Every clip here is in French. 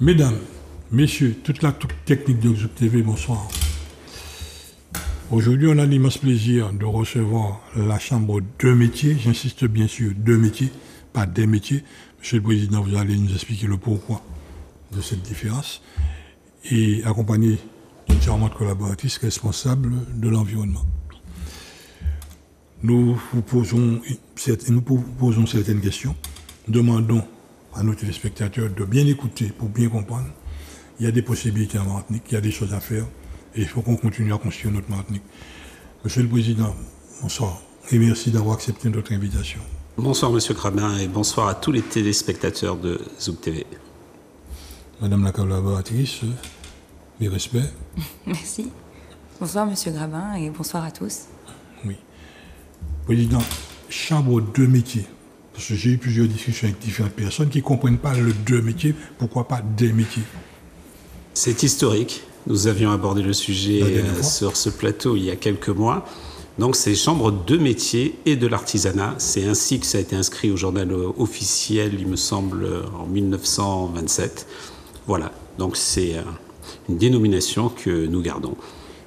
Mesdames, messieurs, toute la technique de Zouk TV, bonsoir. Aujourd'hui, on a l'immense plaisir de recevoir la Chambre de métiers, j'insiste bien sûr, deux métiers, pas des métiers. Monsieur le Président, vous allez nous expliquer le pourquoi de cette différence et accompagné d'une charmante collaboratrice responsable de l'environnement. Nous vous posons certaines questions, demandons à nos téléspectateurs de bien écouter pour bien comprendre. Il y a des possibilités en Martinique, il y a des choses à faire et il faut qu'on continue à construire notre Martinique. Monsieur le Président, bonsoir et merci d'avoir accepté notre invitation. Bonsoir Monsieur Grabin et bonsoir à tous les téléspectateurs de Zouk TV. Madame la collaboratrice, mes respects. Merci. Bonsoir Monsieur Grabin et bonsoir à tous. Oui. Président, Chambre de métiers. Parce que j'ai eu plusieurs discussions avec différentes personnes qui ne comprennent pas le deux métiers, pourquoi pas des métiers. C'est historique. Nous avions abordé le sujet sur ce plateau il y a quelques mois. Donc c'est Chambre de métiers et de l'artisanat. C'est ainsi que ça a été inscrit au journal officiel, il me semble, en 1927. Voilà, donc c'est une dénomination que nous gardons.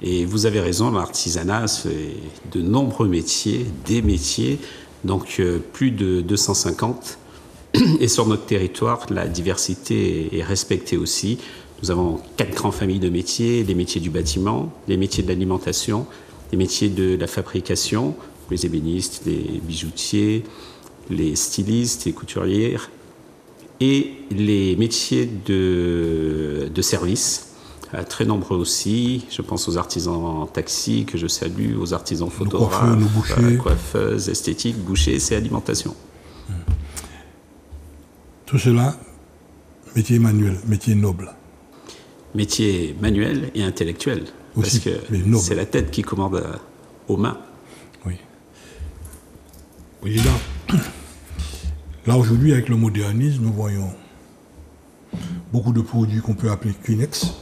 Et vous avez raison, l'artisanat, c'est de nombreux métiers, des métiers, donc plus de 250. Et sur notre territoire, la diversité est respectée aussi. Nous avons 4 grandes familles de métiers, les métiers du bâtiment, les métiers de l'alimentation, les métiers de la fabrication, les ébénistes, les bijoutiers, les stylistes, les couturières, et les métiers de service, très nombreux aussi. Je pense aux artisans en taxi, que je salue, aux artisans photographes, coiffeuses, esthétiques, bouchers, c'est alimentation. Tout cela, métier manuel, métier noble. Métier manuel et intellectuel, aussi, parce que c'est la tête qui commande aux mains. Oui. Président, là aujourd'hui, avec le modernisme, nous voyons beaucoup de produits qu'on peut appeler Kleenex.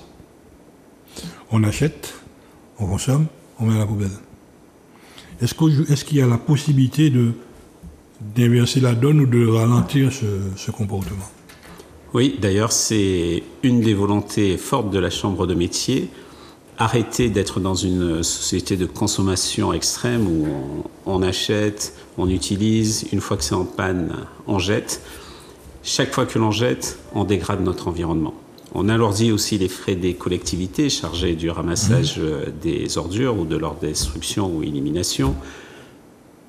On achète, on consomme, on met à la poubelle. Est-ce qu'il y a la possibilité d'inverser la donne ou de ralentir ce comportement? Oui, d'ailleurs, c'est une des volontés fortes de la Chambre de métier, arrêter d'être dans une société de consommation extrême où on achète, on utilise, une fois que c'est en panne, on jette. Chaque fois que l'on jette, on dégrade notre environnement. On alourdit aussi les frais des collectivités chargées du ramassage des ordures ou de leur destruction ou élimination.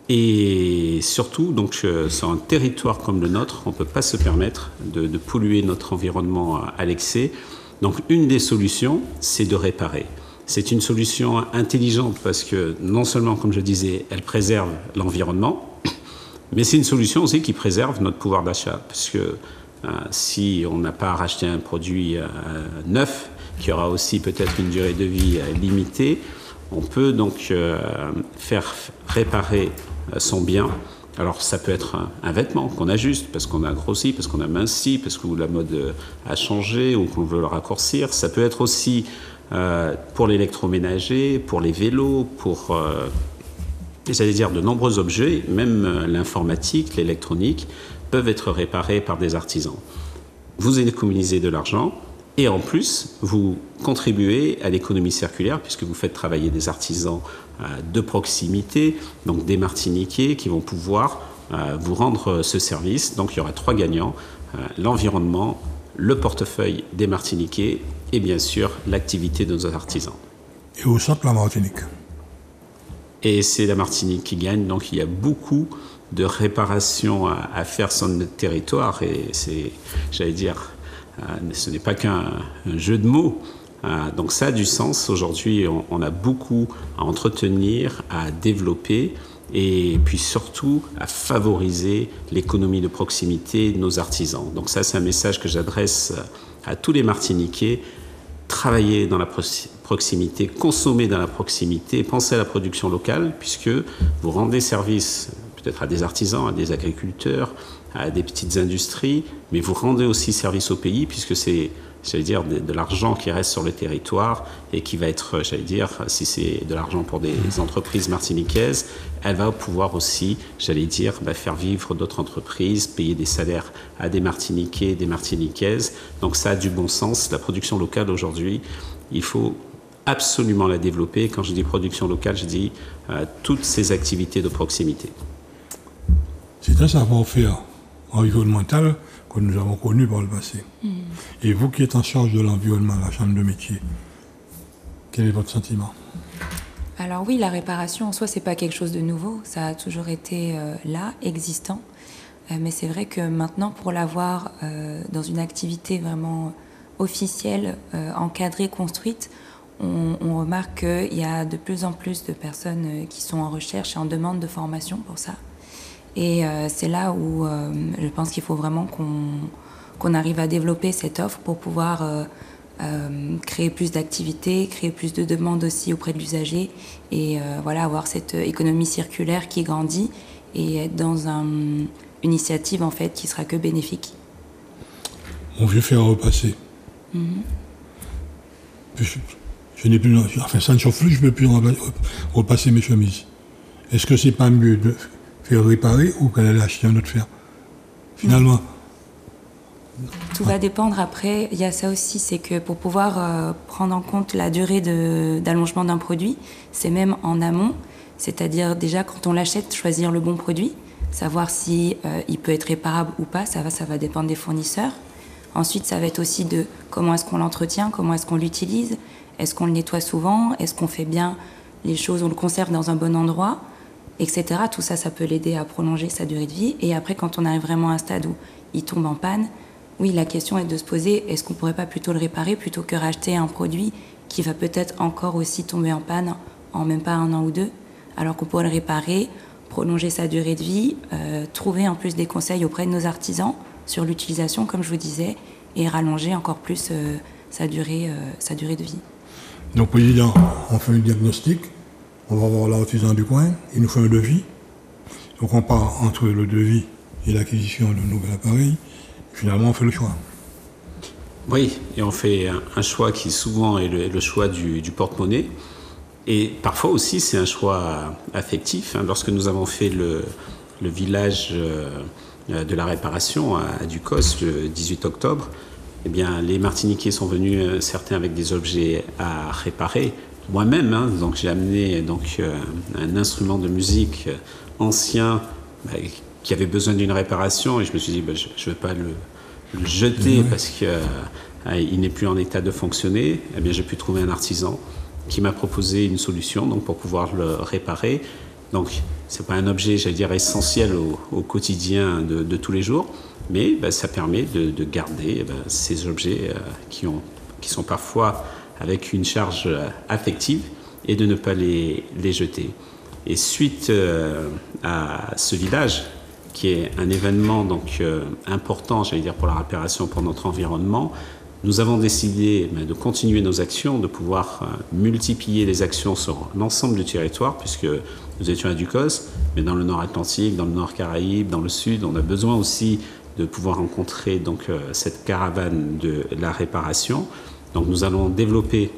Et surtout, donc, sur un territoire comme le nôtre, on ne peut pas se permettre de polluer notre environnement à l'excès. Donc une des solutions, c'est de réparer. C'est une solution intelligente parce que non seulement, comme je disais, elle préserve l'environnement, mais c'est une solution aussi qui préserve notre pouvoir d'achat. Parce que si on n'a pas à racheter un produit neuf, qui aura aussi peut-être une durée de vie limitée, on peut donc faire réparer son bien. Alors ça peut être un vêtement qu'on ajuste parce qu'on a grossi, parce qu'on a minci, parce que la mode a changé ou qu'on veut le raccourcir. Ça peut être aussi pour l'électroménager, pour les vélos, pour j'allais dire de nombreux objets, même l'informatique, l'électronique, peuvent être réparés par des artisans. Vous économisez de l'argent et en plus, vous contribuez à l'économie circulaire puisque vous faites travailler des artisans de proximité, donc des Martiniquais qui vont pouvoir vous rendre ce service. Donc il y aura 3 gagnants, l'environnement, le portefeuille des Martiniquais et bien sûr l'activité de nos artisans. Et au centre, la Martinique. Et c'est la Martinique qui gagne, donc il y a beaucoup de réparations à faire sur notre territoire et c'est, j'allais dire, ce n'est pas qu'un jeu de mots. Donc ça a du sens. Aujourd'hui, on a beaucoup à entretenir, à développer et puis surtout à favoriser l'économie de proximité de nos artisans. Donc ça, c'est un message que j'adresse à tous les Martiniquais. Travailler dans la proximité, consommer dans la proximité, penser à la production locale puisque vous rendez service peut-être à des artisans, à des agriculteurs, à des petites industries, mais vous rendez aussi service au pays puisque c'est j'allais dire, de l'argent qui reste sur le territoire et qui va être, j'allais dire, si c'est de l'argent pour des entreprises martiniquaises, elle va pouvoir aussi, j'allais dire, faire vivre d'autres entreprises, payer des salaires à des Martiniquais, des Martiniquaises. Donc ça a du bon sens. La production locale aujourd'hui, il faut absolument la développer. Quand je dis production locale, je dis toutes ces activités de proximité. C'est un savoir-faire environnemental que nous avons connu par le passé. Et vous qui êtes en charge de l'environnement à la Chambre de métier, quel est votre sentiment? Alors oui, la réparation en soi, c'est pas quelque chose de nouveau. Ça a toujours été là, existant. Mais c'est vrai que maintenant, pour l'avoir dans une activité vraiment officielle, encadrée, construite, on remarque qu'il y a de plus en plus de personnes qui sont en recherche et en demande de formation pour ça. Et c'est là où je pense qu'il faut vraiment qu'on arrive à développer cette offre pour pouvoir créer plus d'activités, créer plus de demandes aussi auprès de l'usager et voilà, avoir cette économie circulaire qui grandit et être dans une initiative en fait qui sera que bénéfique. Mon vieux fer à repasser. Je n'ai plus, enfin ça ne chauffe plus, je ne peux plus repasser mes chemises. Est-ce que c'est pas mieux de faire réparer ou qu'elle allait acheter un autre fer? Finalement. Tout va dépendre après. Il y a ça aussi, c'est que pour pouvoir prendre en compte la durée d'allongement d'un produit, c'est même en amont, c'est-à-dire déjà quand on l'achète, choisir le bon produit, savoir si il peut être réparable ou pas, ça va dépendre des fournisseurs. Ensuite, ça va être aussi de comment est-ce qu'on l'entretient, comment est-ce qu'on l'utilise, est-ce qu'on le nettoie souvent, est-ce qu'on fait bien les choses, on le conserve dans un bon endroit, etc. Tout ça, ça peut l'aider à prolonger sa durée de vie. Et après, quand on arrive vraiment à un stade où il tombe en panne, oui, la question est de se poser, est-ce qu'on ne pourrait pas plutôt le réparer plutôt que racheter un produit qui va peut-être encore aussi tomber en panne en même pas 1 an ou 2, alors qu'on pourrait le réparer, prolonger sa durée de vie, trouver en plus des conseils auprès de nos artisans sur l'utilisation, comme je vous disais, et rallonger encore plus sa durée de vie. Donc, Président, on fait un diagnostic, on va voir l'artisan du coin, il nous fait un devis. Donc, on part entre le devis et l'acquisition d'un nouvel appareil. Finalement, on fait le choix. Oui, et on fait un choix qui souvent est le choix du porte-monnaie. Et parfois aussi, c'est un choix affectif. Lorsque nous avons fait le village de la réparation à Ducos le 18 octobre, eh bien, les Martiniquais sont venus, certains avec des objets à réparer. Moi-même, donc j'ai amené un instrument de musique ancien qui avait besoin d'une réparation, et je me suis dit, je ne vais pas le jeter parce qu'il n'est plus en état de fonctionner. Eh bien, j'ai pu trouver un artisan qui m'a proposé une solution donc, pour pouvoir le réparer. Donc, ce n'est pas un objet, j'allais dire, essentiel au quotidien de tous les jours, mais ça permet de garder ces objets qui sont parfois avec une charge affective et de ne pas les jeter. Et suite à ce village, qui est un événement important, j'allais dire, pour la réparation, pour notre environnement, nous avons décidé de continuer nos actions, de pouvoir multiplier les actions sur l'ensemble du territoire, puisque nous étions à Ducos, mais dans le nord Atlantique, dans le nord Caraïbe, dans le sud, on a besoin aussi de pouvoir rencontrer cette caravane de la réparation. Donc nous allons développer,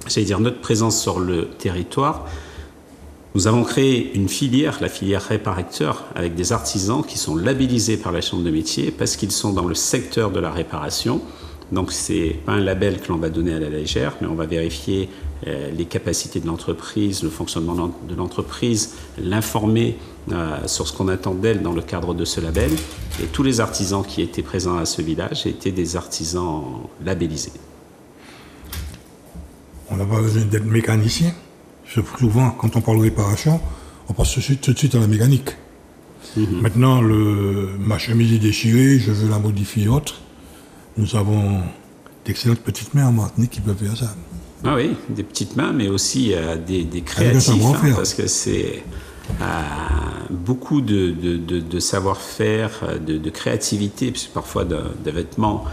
j'allais dire, notre présence sur le territoire. Nous avons créé une filière, la filière réparateur, avec des artisans qui sont labellisés par la Chambre de métier parce qu'ils sont dans le secteur de la réparation. Donc ce n'est pas un label que l'on va donner à la légère, mais on va vérifier les capacités de l'entreprise, le fonctionnement de l'entreprise, l'informer sur ce qu'on attend d'elle dans le cadre de ce label. Et tous les artisans qui étaient présents à ce village étaient des artisans labellisés. On n'a pas besoin d'être mécanicien. Souvent, quand on parle de réparation, on pense tout de suite à la mécanique. Maintenant, ma chemise est déchirée, je veux la modifier autre. Nous avons d'excellentes petites mains en Martinique qui peuvent faire ça. Ah oui, des petites mains, mais aussi des créatifs, parce que c'est beaucoup de savoir-faire, de créativité, puisque parfois des vêtements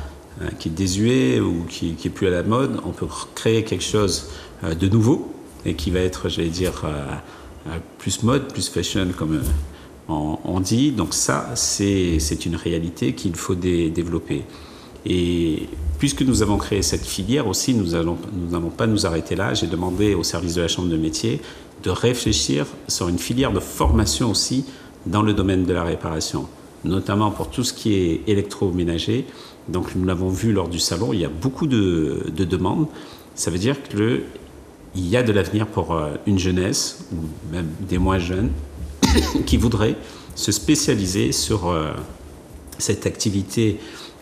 qui est désuet ou qui est plus à la mode, on peut créer quelque chose de nouveau et qui va être, j'allais dire, plus mode, plus fashion, comme on dit. Donc ça, c'est une réalité qu'il faut développer. Et puisque nous avons créé cette filière aussi, nous n'allons pas nous arrêter là. J'ai demandé au service de la Chambre de métier de réfléchir sur une filière de formation aussi dans le domaine de la réparation, notamment pour tout ce qui est électroménager. Donc nous l'avons vu lors du salon, il y a beaucoup de demandes. Ça veut dire qu'il y a de l'avenir pour une jeunesse, ou même des moins jeunes, qui voudraient se spécialiser sur cette activité,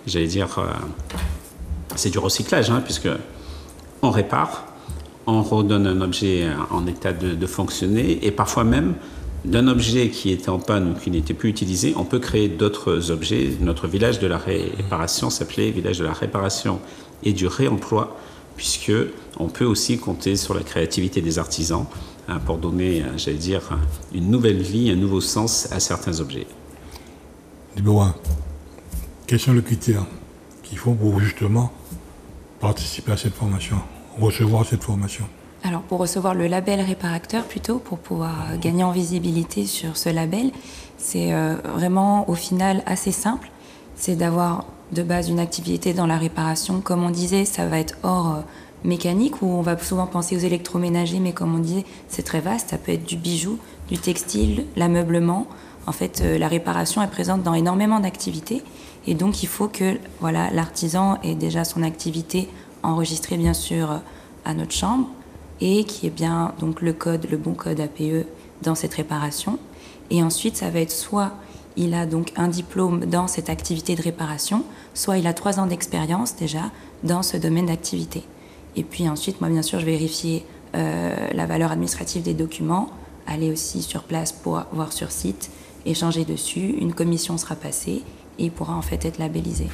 j'allais dire, c'est du recyclage, puisque on répare, on redonne un objet en état de fonctionner, et parfois même, d'un objet qui était en panne ou qui n'était plus utilisé, on peut créer d'autres objets. Notre village de la réparation s'appelait Village de la réparation et du réemploi, puisqu'on peut aussi compter sur la créativité des artisans pour donner, j'allais dire, une nouvelle vie, un nouveau sens à certains objets. Déborah, quels sont les critères qu'il faut pour justement participer à cette formation, recevoir cette formation? Alors, pour recevoir le label réparateur, plutôt, pour pouvoir gagner en visibilité sur ce label, c'est vraiment, au final, assez simple. C'est d'avoir, de base, une activité dans la réparation. Comme on disait, ça va être hors mécanique, où on va souvent penser aux électroménagers, mais comme on disait, c'est très vaste. Ça peut être du bijou, du textile, l'ameublement. En fait, la réparation est présente dans énormément d'activités. Et donc, il faut que l'artisan ait déjà son activité enregistrée, bien sûr, à notre chambre, et qui est bien donc le bon code APE dans cette réparation. Et ensuite, ça va être soit il a donc un diplôme dans cette activité de réparation, soit il a 3 ans d'expérience déjà dans ce domaine d'activité. Et puis ensuite, moi bien sûr, je vais vérifier la valeur administrative des documents, aller aussi sur place pour voir sur site, échanger dessus, une commission sera passée et il pourra en fait être labellisé.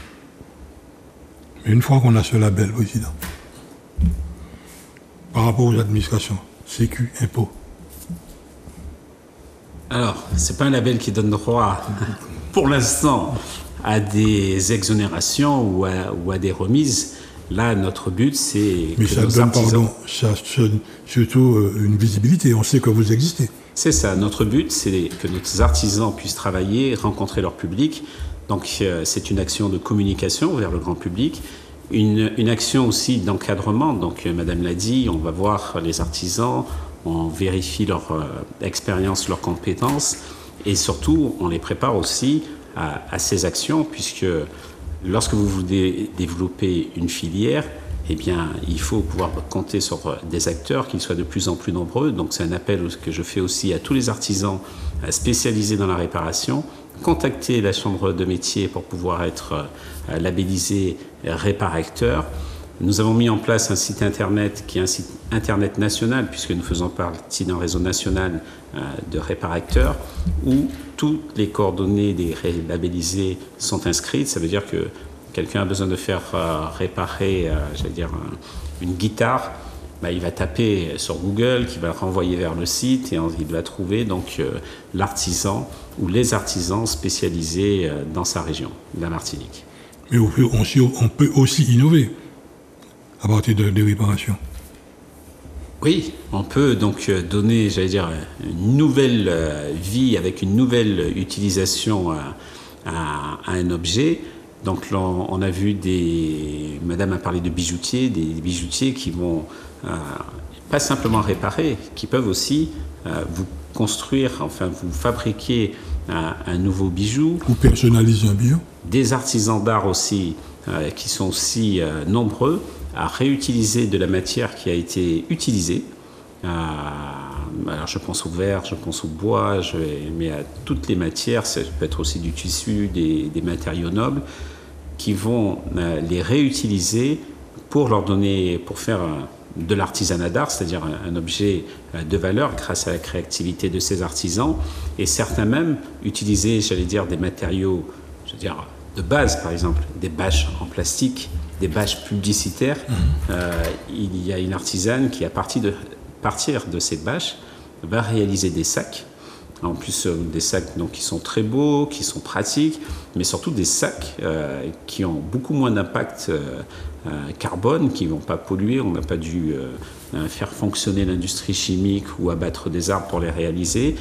Mais une fois qu'on a ce label, président, par rapport aux administrations, Sécu, impôts. Alors, ce n'est pas un label qui donne droit, pour l'instant, à des exonérations ou à des remises. Là, notre but, c'est mais que ça nos donne, artisans... ça donne surtout une visibilité. On sait que vous existez. C'est ça. Notre but, c'est que nos artisans puissent travailler, rencontrer leur public. Donc, c'est une action de communication vers le grand public. Une action aussi d'encadrement, donc Madame l'a dit, on va voir les artisans, on vérifie leur expérience, leurs compétences et surtout on les prépare aussi à ces actions puisque lorsque vous voulez développer une filière, eh bien, il faut pouvoir compter sur des acteurs, qu'ils soient de plus en plus nombreux. Donc c'est un appel que je fais aussi à tous les artisans spécialisés dans la réparation. Contacter la Chambre de métier pour pouvoir être labellisé réparateur. Nous avons mis en place un site internet qui est un site internet national puisque nous faisons partie d'un réseau national de réparateurs où toutes les coordonnées des labellisés sont inscrites. Ça veut dire que quelqu'un a besoin de faire réparer, une guitare, il va taper sur Google, qui va le renvoyer vers le site et il va trouver donc l'artisan ou les artisans spécialisés dans sa région, la Martinique. Mais on peut aussi innover à partir des réparations. Oui, on peut donc donner, une nouvelle vie avec une nouvelle utilisation à un objet. Donc là, on a vu Madame a parlé de bijoutiers, des bijoutiers qui vont pas simplement réparer, qui peuvent aussi vous construire, vous fabriquer un nouveau bijou. Ou personnaliser un bijou. Des artisans d'art aussi, qui sont aussi nombreux à réutiliser de la matière qui a été utilisée. Alors je pense au verre, je pense au bois, mais à toutes les matières, ça peut être aussi du tissu, des matériaux nobles, qui vont les réutiliser pour faire de l'artisanat d'art, c'est-à-dire un objet de valeur grâce à la créativité de ces artisans, et certains même utiliser, des matériaux, de base, par exemple, des bâches en plastique, des bâches publicitaires. Il y a une artisane qui, à partir de ces bâches, va réaliser des sacs. En plus, des sacs qui sont très beaux, qui sont pratiques, mais surtout des sacs qui ont beaucoup moins d'impact carbone, qui ne vont pas polluer. On n'a pas dû faire fonctionner l'industrie chimique ou abattre des arbres pour les réaliser.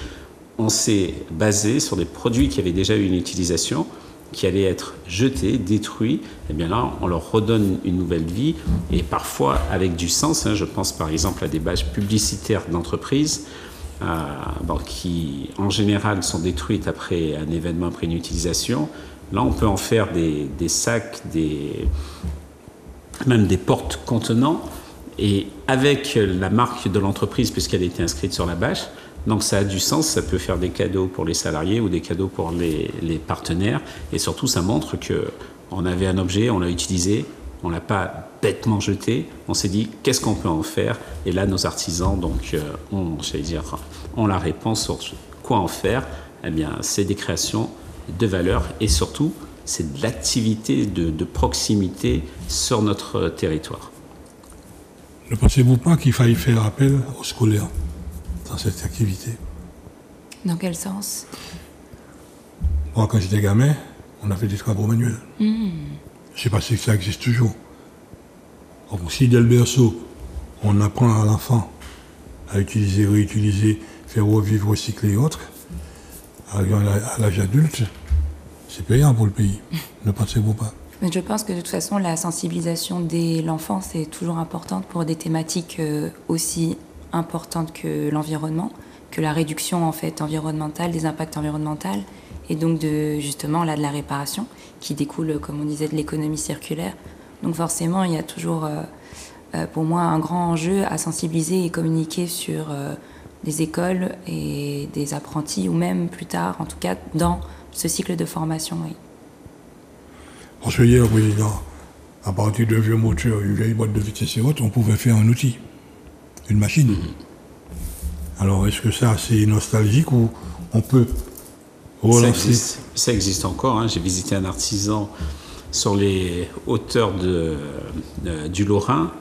On s'est basé sur des produits qui avaient déjà eu une utilisation qui allaient être jetés, détruits, eh bien là, on leur redonne une nouvelle vie, et parfois avec du sens. Je pense par exemple à des bâches publicitaires d'entreprises qui, en général, sont détruites après un événement, après une utilisation. Là, on peut en faire des sacs, même des portes-contenants, et avec la marque de l'entreprise, puisqu'elle était inscrite sur la bâche. Donc ça a du sens, ça peut faire des cadeaux pour les salariés ou des cadeaux pour les partenaires. Et surtout, ça montre qu'on avait un objet, on l'a utilisé, on ne l'a pas bêtement jeté. On s'est dit, qu'est-ce qu'on peut en faire? Et là, nos artisans ont la réponse sur quoi en faire. Eh bien, c'est des créations de valeur et surtout, c'est de l'activité de proximité sur notre territoire. Ne pensez-vous pas qu'il faille faire appel aux scolaires dans cette activité? Dans quel sens? Moi, quand j'étais gamin, on a fait des travaux manuels. Je ne sais pas si ça existe toujours. Donc, si dès le berceau, on apprend à l'enfant à utiliser, réutiliser, faire revivre, recycler et autres, arrivant à l'âge adulte, c'est payant pour le pays. Ne pensez-vous pas? Mais je pense que de toute façon, la sensibilisation de l'enfant, c'est toujours importante pour des thématiques aussi importantes que l'environnement, que la réduction en fait environnementale, des impacts environnementaux, et donc justement de la réparation, qui découle, comme on disait, de l'économie circulaire. Donc forcément, il y a toujours, pour moi, un grand enjeu à sensibiliser et communiquer sur des écoles et des apprentis, ou même plus tard, en tout cas, dans ce cycle de formation, oui. Parce que hier, président, à partir d'un vieux moteur, une vieille boîte de vitesse et autres, on pouvait faire un outil, une machine. Alors, est-ce que ça, c'est nostalgique ou on peut relancer? Ça existe encore. J'ai visité un artisan sur les hauteurs du Lorrain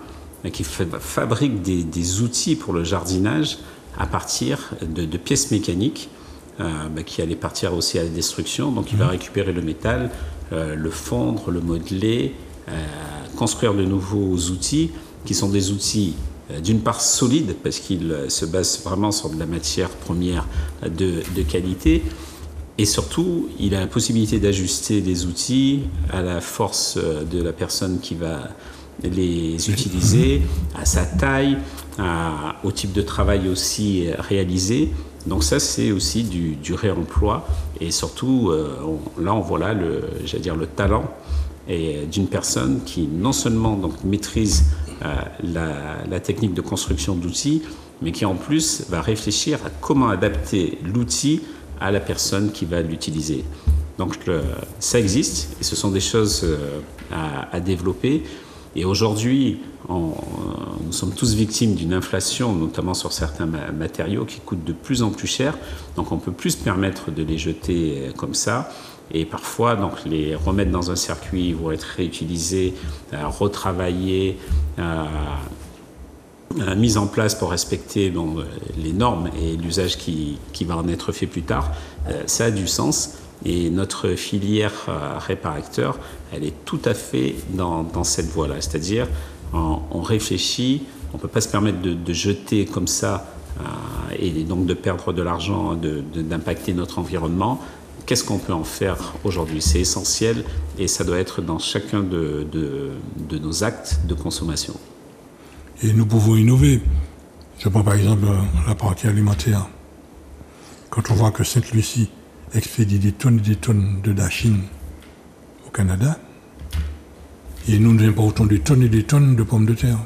qui fabrique des outils pour le jardinage à partir de pièces mécaniques qui allaient partir aussi à la destruction. Donc, il va récupérer le métal, le fondre, le modeler, construire de nouveaux outils qui sont des outils d'une part solides parce qu'ils se basent vraiment sur de la matière première de qualité, et surtout il a la possibilité d'ajuster les outils à la force de la personne qui va les utiliser, à sa taille, au type de travail aussi réalisé. Donc ça, c'est aussi du réemploi, et surtout là on voit là le talent d'une personne qui non seulement donc maîtrise la technique de construction d'outils, mais qui en plus va réfléchir à comment adapter l'outil à la personne qui va l'utiliser. Donc ça existe, et ce sont des choses à développer. Et aujourd'hui, nous sommes tous victimes d'une inflation, notamment sur certains matériaux qui coûtent de plus en plus cher. Donc on ne peut plus se permettre de les jeter comme ça. Et parfois, donc, les remettre dans un circuit vont être réutilisés, retravaillés, mis en place pour respecter les normes et l'usage qui va en être fait plus tard. Ça a du sens. Et notre filière réparateur, elle est tout à fait dans cette voie-là. C'est-à-dire, on réfléchit, on ne peut pas se permettre de jeter comme ça et donc de perdre de l'argent, d'impacter notre environnement. Qu'est-ce qu'on peut en faire aujourd'hui? C'est essentiel, et ça doit être dans chacun de nos actes de consommation. Et nous pouvons innover. Je prends par exemple la partie alimentaire. Quand on voit que Sainte-Lucie expédie des tonnes et des tonnes de dachine au Canada, et nous importons des tonnes et des tonnes de pommes de terre.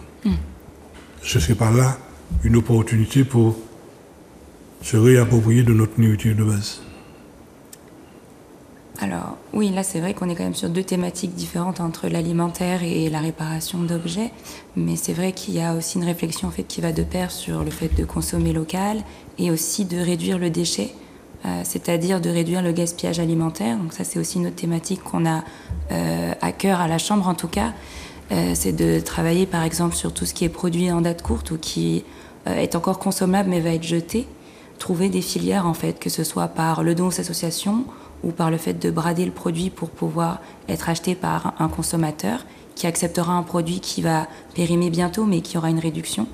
Ce serait par là une opportunité pour se réapproprier de notre nourriture de base. Alors oui, là c'est vrai qu'on est quand même sur deux thématiques différentes entre l'alimentaire et la réparation d'objets, mais c'est vrai qu'il y a aussi une réflexion en fait qui va de pair sur le fait de consommer local et aussi de réduire le déchet, c'est-à-dire de réduire le gaspillage alimentaire. Donc ça c'est aussi une autre thématique qu'on a à cœur à la Chambre en tout cas, c'est de travailler par exemple sur tout ce qui est produit en date courte ou qui est encore consommable mais va être jeté, trouver des filières en fait, que ce soit par le don aux associations ou par le fait de brader le produit pour pouvoir être acheté par un consommateur qui acceptera un produit qui va périmer bientôt mais qui aura une réduction.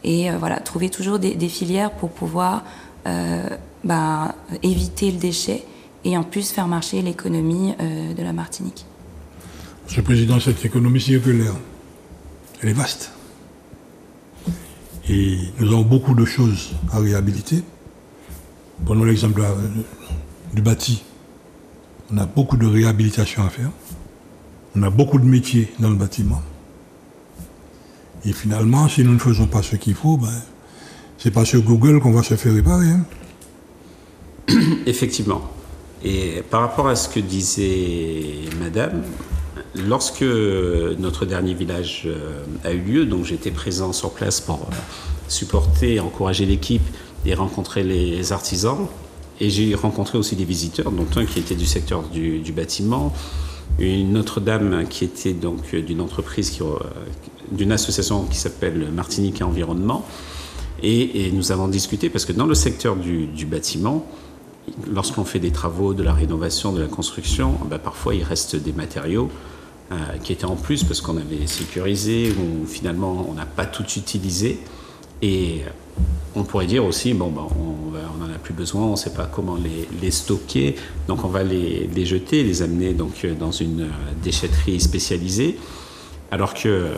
Et voilà, trouver toujours des filières pour pouvoir éviter le déchet et en plus faire marcher l'économie de la Martinique. Monsieur le Président, cette économie circulaire, elle est vaste. Et nous avons beaucoup de choses à réhabiliter. Prenons l'exemple du bâti. On a beaucoup de réhabilitation à faire. On a beaucoup de métiers dans le bâtiment. Et finalement, si nous ne faisons pas ce qu'il faut, c'est pas sur Google qu'on va se faire réparer. Hein. Effectivement. Et par rapport à ce que disait Madame, lorsque notre dernier village a eu lieu, donc j'étais présent sur place pour supporter, encourager l'équipe et rencontrer les artisans. Et j'ai rencontré aussi des visiteurs, dont un qui était du secteur du bâtiment, une autre dame qui était donc d'une entreprise, d'une association qui s'appelle Martinique Environnement. Et nous avons discuté, parce que dans le secteur du bâtiment, lorsqu'on fait des travaux, de la rénovation, de la construction, parfois il reste des matériaux qui étaient en plus parce qu'on avait sécurisé ou finalement on n'a pas tout utilisé. Et on pourrait dire aussi, on n'en a plus besoin, on ne sait pas comment les stocker, donc on va les jeter, les amener donc dans une déchetterie spécialisée, alors que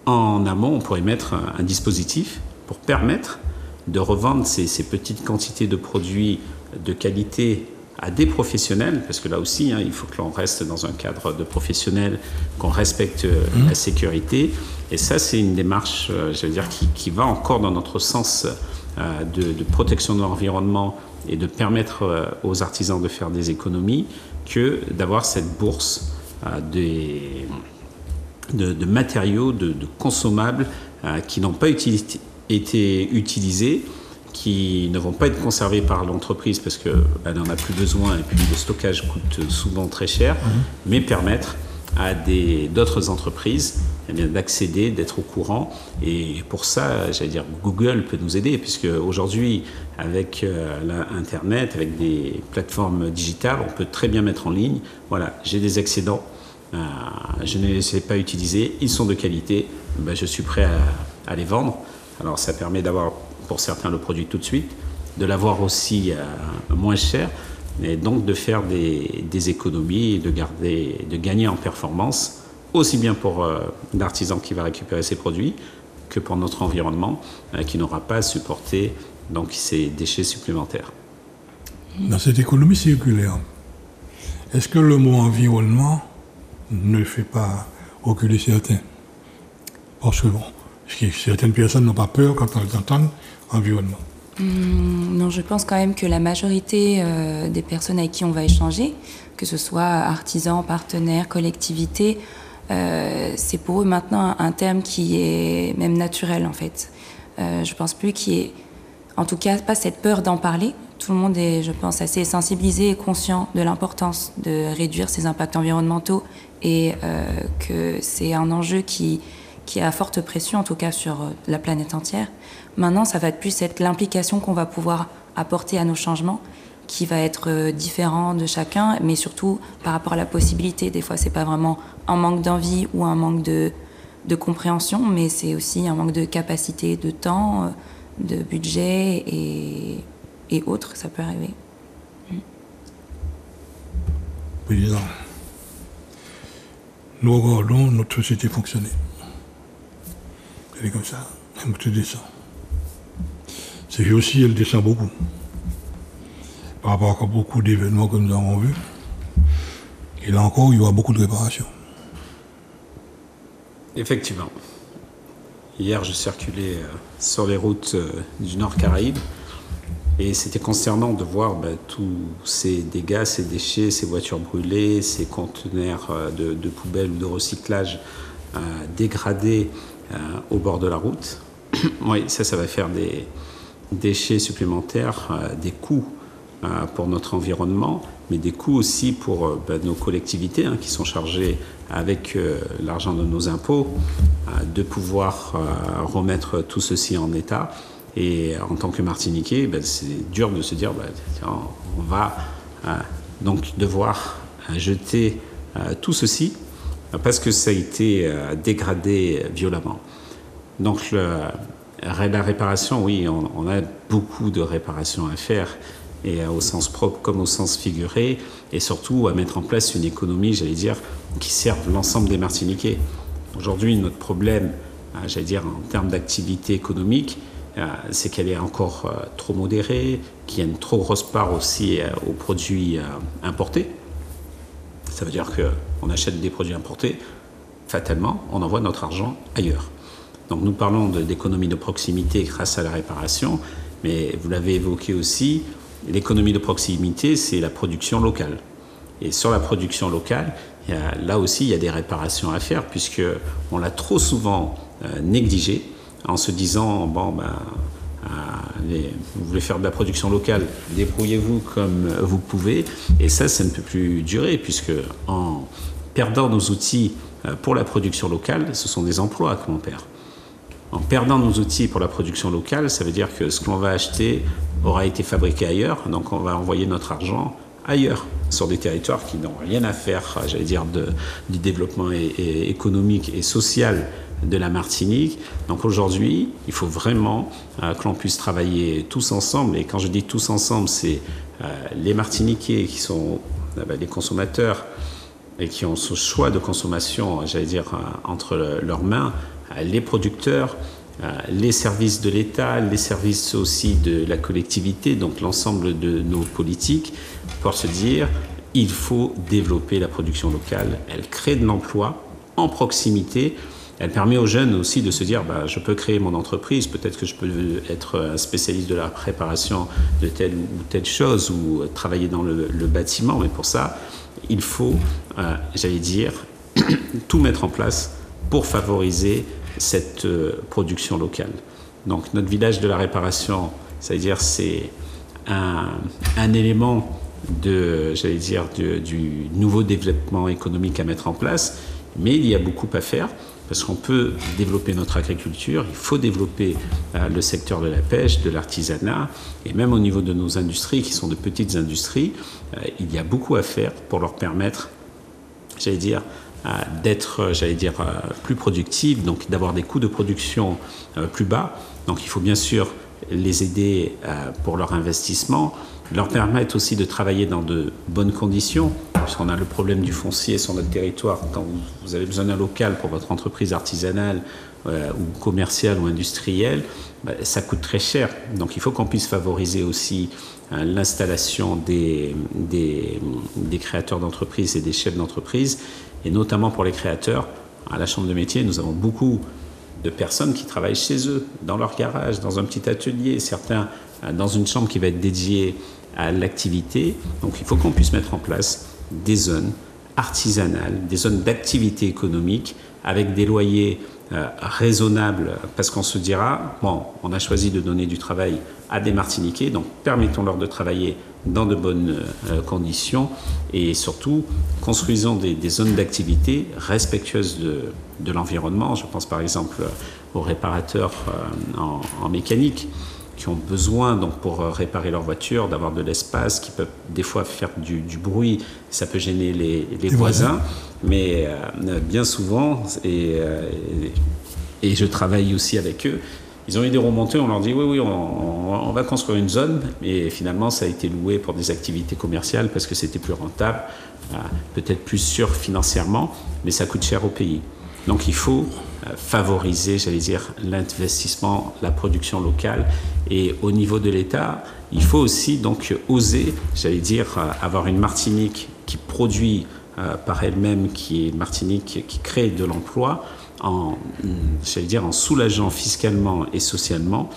en amont, on pourrait mettre un dispositif pour permettre de revendre ces petites quantités de produits de qualité à des professionnels, parce que là aussi, il faut que l'on reste dans un cadre de professionnel, qu'on respecte la sécurité. Et ça, c'est une démarche, qui va encore dans notre sens de protection de l'environnement et de permettre aux artisans de faire des économies, que d'avoir cette bourse de matériaux, de consommables qui n'ont pas été utilisés, qui ne vont pas être conservés par l'entreprise parce qu'elle n'en a plus besoin et puis le stockage coûte souvent très cher, mais permettre à d'autres entreprises d'accéder, d'être au courant. Et pour ça, Google peut nous aider, puisque aujourd'hui, avec Internet, avec des plateformes digitales, on peut très bien mettre en ligne, voilà, j'ai des excédents, je ne les ai pas utilisés, ils sont de qualité, je suis prêt à les vendre. Alors ça permet d'avoir, pour certains, le produit tout de suite, de l'avoir aussi moins cher, et donc de faire des économies et de gagner en performance, aussi bien pour l'artisan qui va récupérer ses produits que pour notre environnement qui n'aura pas à supporter donc, ces déchets supplémentaires. Dans cette économie circulaire, est-ce que le mot environnement ne fait pas reculer certains? Parce que certaines personnes n'ont pas peur quand elles entendent environnement. Non, je pense quand même que la majorité des personnes avec qui on va échanger, que ce soit artisans, partenaires, collectivités, c'est pour eux maintenant un terme qui est même naturel en fait. Je pense plus qu'il y ait, en tout cas, pas cette peur d'en parler. Tout le monde est, je pense, assez sensibilisé et conscient de l'importance de réduire ses impacts environnementaux et que c'est un enjeu qui est à forte pression, en tout cas sur la planète entière. Maintenant, ça va plus être l'implication qu'on va pouvoir apporter à nos changements, qui va être différent de chacun, mais surtout par rapport à la possibilité. Des fois, c'est pas vraiment un manque d'envie ou un manque de compréhension, mais c'est aussi un manque de capacité, de temps, de budget et autres, ça peut arriver. Président, nous regardons notre société fonctionner. Elle est comme ça, elle descend. C'est que aussi, elle descend beaucoup. Par rapport à beaucoup d'événements que nous avons vus. Et là encore, il y aura beaucoup de réparations. Effectivement. Hier, je circulais sur les routes du Nord Caraïbe et c'était consternant de voir tous ces dégâts, ces déchets, ces voitures brûlées, ces conteneurs de poubelles ou de recyclage dégradés au bord de la route. Oui, ça va faire des déchets supplémentaires, des coûts pour notre environnement, mais des coûts aussi pour nos collectivités qui sont chargées avec l'argent de nos impôts de pouvoir remettre tout ceci en état. Et en tant que Martiniquais, c'est dur de se dire on va donc devoir jeter tout ceci parce que ça a été dégradé violemment. Donc la réparation, oui, on a beaucoup de réparations à faire. et au sens propre comme au sens figuré, et surtout à mettre en place une économie, j'allais dire, qui serve l'ensemble des Martiniquais. Aujourd'hui, notre problème, j'allais dire, en termes d'activité économique, c'est qu'elle est encore trop modérée, qu'il y a une trop grosse part aussi aux produits importés. Ça veut dire qu'on achète des produits importés, fatalement, on envoie notre argent ailleurs. Donc nous parlons d'économie de proximité grâce à la réparation, mais vous l'avez évoqué aussi, l'économie de proximité, c'est la production locale. Et sur la production locale, là aussi, il y a des réparations à faire, puisqu'on l'a trop souvent négligé, en se disant, bon, vous voulez faire de la production locale, débrouillez-vous comme vous pouvez. Et ça ne peut plus durer, puisque en perdant nos outils pour la production locale, ce sont des emplois que l'on perd. En perdant nos outils pour la production locale, ça veut dire que ce que l'on va acheter aura été fabriqué ailleurs, donc on va envoyer notre argent ailleurs, sur des territoires qui n'ont rien à faire, j'allais dire, du développement économique et social de la Martinique. Donc aujourd'hui, il faut vraiment que l'on puisse travailler tous ensemble. Et quand je dis tous ensemble, c'est les Martiniquais qui sont les consommateurs et qui ont ce choix de consommation, j'allais dire, entre leurs mains, les producteurs, les services de l'État, les services aussi de la collectivité, donc l'ensemble de nos politiques, pour se dire il faut développer la production locale. Elle crée de l'emploi en proximité. Elle permet aux jeunes aussi de se dire je peux créer mon entreprise, peut-être que je peux être un spécialiste de la préparation de telle ou telle chose ou travailler dans le bâtiment. Mais pour ça, il faut, j'allais dire, tout mettre en place pour favoriser cette production locale. Donc notre village de la réparation, c'est-à-dire c'est un élément j'allais dire, du nouveau développement économique à mettre en place, mais il y a beaucoup à faire parce qu'on peut développer notre agriculture, il faut développer le secteur de la pêche, de l'artisanat, et même au niveau de nos industries qui sont de petites industries, il y a beaucoup à faire pour leur permettre, j'allais dire, d'être, j'allais dire, plus productives, donc d'avoir des coûts de production plus bas. Donc il faut bien sûr les aider pour leur investissement, leur permettre aussi de travailler dans de bonnes conditions, puisqu'on a le problème du foncier sur notre territoire. Quand vous avez besoin d'un local pour votre entreprise artisanale ou commerciale ou industrielle, ça coûte très cher. Donc il faut qu'on puisse favoriser aussi l'installation des créateurs d'entreprises et des chefs d'entreprise, et notamment pour les créateurs. À la Chambre de métier, nous avons beaucoup de personnes qui travaillent chez eux, dans leur garage, dans un petit atelier, certains dans une chambre qui va être dédiée à l'activité. Donc il faut qu'on puisse mettre en place des zones artisanales, des zones d'activité économique avec des loyers raisonnables, parce qu'on se dira, bon, on a choisi de donner du travail à des Martiniquais, donc permettons-leur de travailler dans de bonnes conditions, et surtout construisons des zones d'activité respectueuses de l'environnement. Je pense par exemple aux réparateurs en mécanique qui ont besoin, donc, pour réparer leur voiture, d'avoir de l'espace, qui peuvent des fois faire du bruit, ça peut gêner les voisins, mais bien souvent, et je travaille aussi avec eux, ils ont eu des remontées, on leur dit oui, on va construire une zone, et finalement ça a été loué pour des activités commerciales parce que c'était plus rentable, peut-être plus sûr financièrement, mais ça coûte cher au pays. Donc il faut favoriser, j'allais dire, l'investissement, la production locale, et au niveau de l'État, il faut aussi donc oser, j'allais dire, avoir une Martinique qui produit par elle-même, qui est une Martinique qui crée de l'emploi, j'allais dire, en soulageant fiscalement et socialement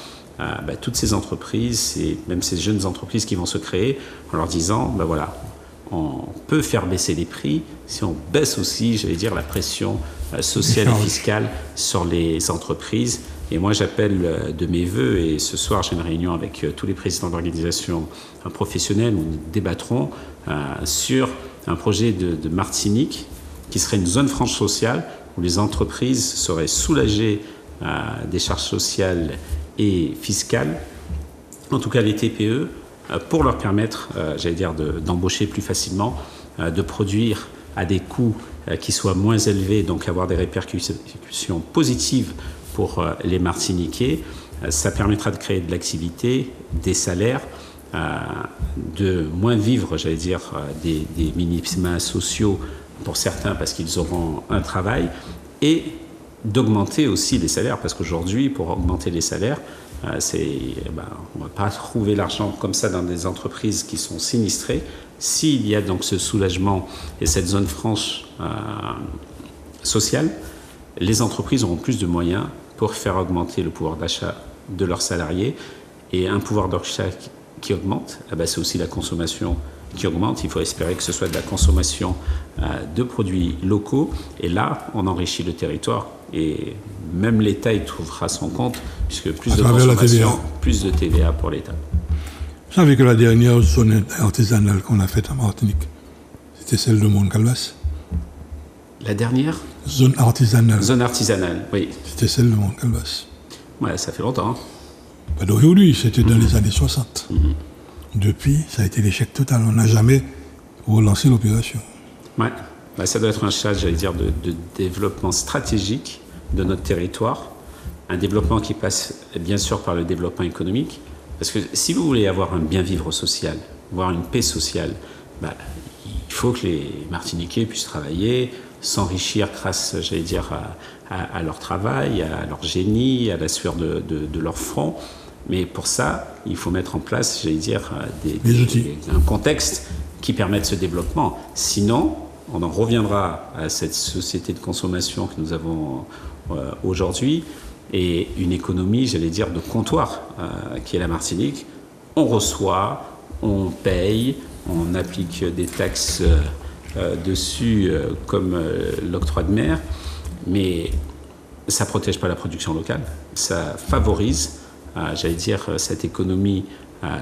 toutes ces entreprises et même ces jeunes entreprises qui vont se créer, en leur disant, voilà, on peut faire baisser les prix si on baisse aussi, j'allais dire, la pression sociale et fiscale sur les entreprises. Et moi, j'appelle de mes voeux, et ce soir, j'ai une réunion avec tous les présidents d'organisations professionnelles où nous débattrons sur un projet de Martinique qui serait une zone franche sociale où les entreprises seraient soulagées des charges sociales et fiscales, en tout cas les TPE, pour leur permettre, j'allais dire, d'embaucher plus facilement, de produire à des coûts qui soient moins élevés, donc avoir des répercussions positives pour les Martiniquais. Ça permettra de créer de l'activité, des salaires, de moins vivre, j'allais dire, des minima sociaux pour certains parce qu'ils auront un travail, et d'augmenter aussi les salaires, parce qu'aujourd'hui, pour augmenter les salaires, on ne va pas trouver l'argent comme ça dans des entreprises qui sont sinistrées. S'il y a donc ce soulagement et cette zone franche sociale, les entreprises auront plus de moyens pour faire augmenter le pouvoir d'achat de leurs salariés. Et un pouvoir d'achat qui augmente, c'est aussi la consommation qui augmente. Il faut espérer que ce soit de la consommation de produits locaux. Et là, on enrichit le territoire. Et même l'État y trouvera son compte, puisque plus de consommation, plus de TVA pour l'État. Vous savez que la dernière zone artisanale qu'on a faite en Martinique, c'était celle de Mont-Calvas. La dernière zone artisanale. Zone artisanale, oui. C'était celle de Mont-Calvas. Ouais, ça fait longtemps. Pas d'aujourd'hui, c'était dans les années 60. Depuis, ça a été l'échec total. On n'a jamais relancé l'opération. Ouais. Ça doit être un cas, j'allais dire, de développement stratégique de notre territoire. Un développement qui passe bien sûr par le développement économique. Parce que si vous voulez avoir un bien-vivre social, avoir une paix sociale, il faut que les Martiniquais puissent travailler, s'enrichir grâce, j'allais dire, à leur travail, à leur génie, à la sueur de leur front. Mais pour ça, il faut mettre en place, j'allais dire, un contexte qui permette ce développement. Sinon, on en reviendra à cette société de consommation que nous avons aujourd'hui et une économie, j'allais dire, de comptoir qui est la Martinique. On reçoit, on paye, on applique des taxes dessus comme l'octroi de mer, mais ça ne protège pas la production locale. Ça favorise, j'allais dire, cette économie